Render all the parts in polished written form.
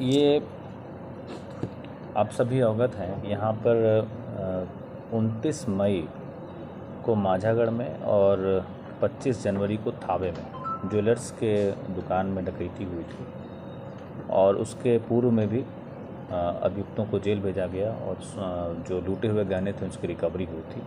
ये आप सभी अवगत हैं, यहाँ पर 29 मई को माझागढ़ में और 25 जनवरी को थावे में ज्वेलर्स के दुकान में डकैती हुई थी और उसके पूर्व में भी अभियुक्तों को जेल भेजा गया और जो लूटे हुए गहने थे उसकी रिकवरी हुई थी।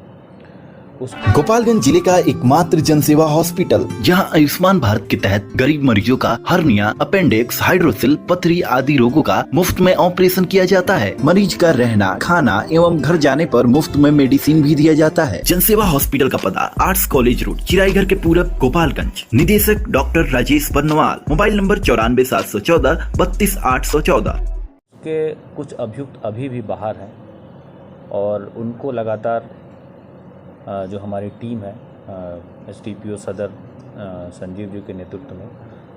गोपालगंज जिले का एकमात्र जनसेवा हॉस्पिटल, जहां आयुष्मान भारत के तहत गरीब मरीजों का हर्निया, अपेंडिक्स, हाइड्रोसिल, पथरी आदि रोगों का मुफ्त में ऑपरेशन किया जाता है। मरीज का रहना, खाना एवं घर जाने पर मुफ्त में मेडिसिन भी दिया जाता है। जनसेवा हॉस्पिटल का पता आर्ट्स कॉलेज रोड, चिराईघर के पूरब, गोपालगंज। निदेशक doctor Rajesh Barnwal. Mobile number 94,714 32,814। के कुछ अभियुक्त अभी भी बाहर हैं और उनको लगातार जो हमारी टीम है SDPO सदर संजीव जी के नेतृत्व में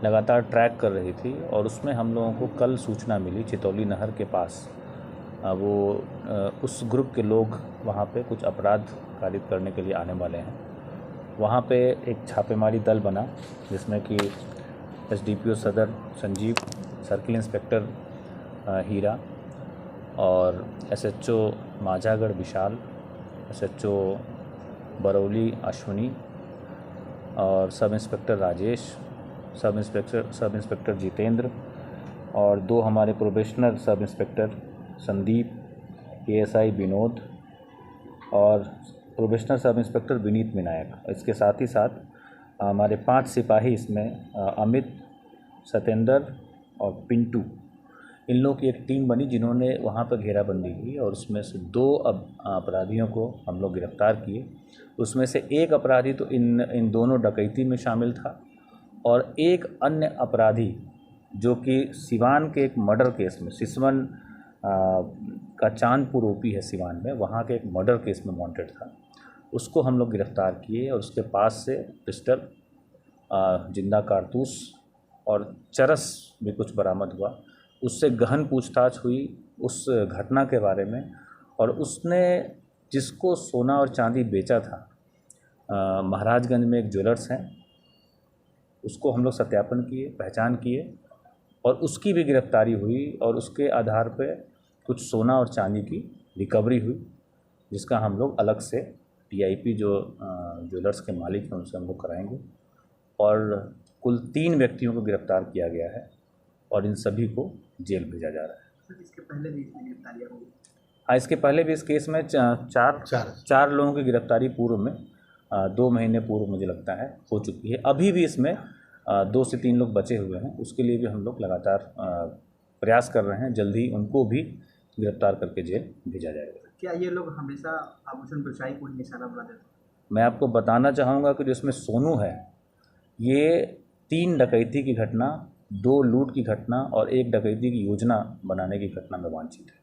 लगातार ट्रैक कर रही थी और उसमें हम लोगों को कल सूचना मिली चितौली नहर के पास उस ग्रुप के लोग वहाँ पे कुछ अपराध कारित करने के लिए आने वाले हैं। वहाँ पे एक छापेमारी दल बना जिसमें कि SDPO सदर संजीव, सर्किल इंस्पेक्टर हीरा और SHO माझागढ़ विशाल, SHO बरौली अश्विनी और sub inspector Rajesh, sub inspector Jitendra और 2 हमारे probationer sub inspector Sandeep, ASI Vinod और probationer sub inspector Vineet Vinayak. इसके साथ ही साथ हमारे 5 सिपाही इसमें अमित, सतेंद्र और पिंटू, इन लोगों की एक टीम बनी जिन्होंने वहाँ पर घेराबंदी की और उसमें से 2 अपराधियों को हम लोग गिरफ्तार किए। उसमें से एक अपराधी तो इन दोनों डकैती में शामिल था और एक अन्य अपराधी जो कि सिवान के एक मर्डर केस में, सिसवन का चांदपुर OP है सिवान में, वहाँ के एक मर्डर केस में वांटेड था, उसको हम लोग गिरफ्तार किए और उसके पास से पिस्टल, जिंदा कारतूस और चरस भी कुछ बरामद हुआ। उससे गहन पूछताछ हुई उस घटना के बारे में और उसने जिसको सोना और चांदी बेचा था महाराजगंज में एक ज्वेलर्स हैं, उसको हम लोग सत्यापन किए, पहचान किए और उसकी भी गिरफ्तारी हुई और उसके आधार पे कुछ सोना और चांदी की रिकवरी हुई, जिसका हम लोग अलग से TIP जो ज्वेलर्स के मालिक हैं उनसे हम लोग कराएंगे। और कुल 3 व्यक्तियों को गिरफ्तार किया गया है और इन सभी को जेल भेजा जा रहा है। सर, इसके पहले भी इसमें गिरफ्तारियाँ हुई? हाँ, इसके पहले भी इस केस में चार लोगों की गिरफ्तारी पूर्व में 2 महीने पूर्व मुझे लगता है हो चुकी है। अभी भी इसमें 2 से 3 लोग बचे हुए हैं, उसके लिए भी हम लोग लगातार प्रयास कर रहे हैं। जल्दी उनको भी गिरफ्तार करके जेल भेजा जाएगा। क्या ये लोग हमेशा आभूषण व्यवसायी को ही निशाना बनाते थे? मैं आपको बताना चाहूँगा कि जिसमें सोनू है, ये 3 डकैती की घटना, 2 लूट की घटना और 1 डकैती की योजना बनाने की घटना में वांछित है।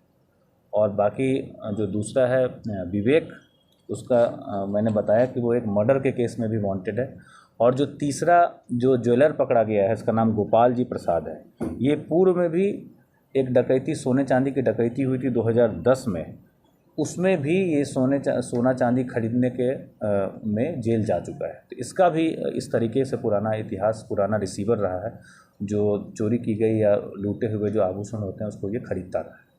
और बाकी जो दूसरा है विवेक, उसका मैंने बताया कि वो एक मर्डर के केस में भी वांटेड है। और जो तीसरा जो ज्वेलर पकड़ा गया है, इसका नाम गोपाल जी प्रसाद है। ये पूर्व में भी एक डकैती, सोने चांदी की डकैती हुई थी 2010 में, उसमें भी ये सोना चांदी खरीदने के में जेल जा चुका है। तो इसका भी इस तरीके से पुराना इतिहास, पुराना रिसीवर रहा है जो चोरी की गई या लूटे हुए जो आभूषण होते हैं उसको ये खरीदता रहा है।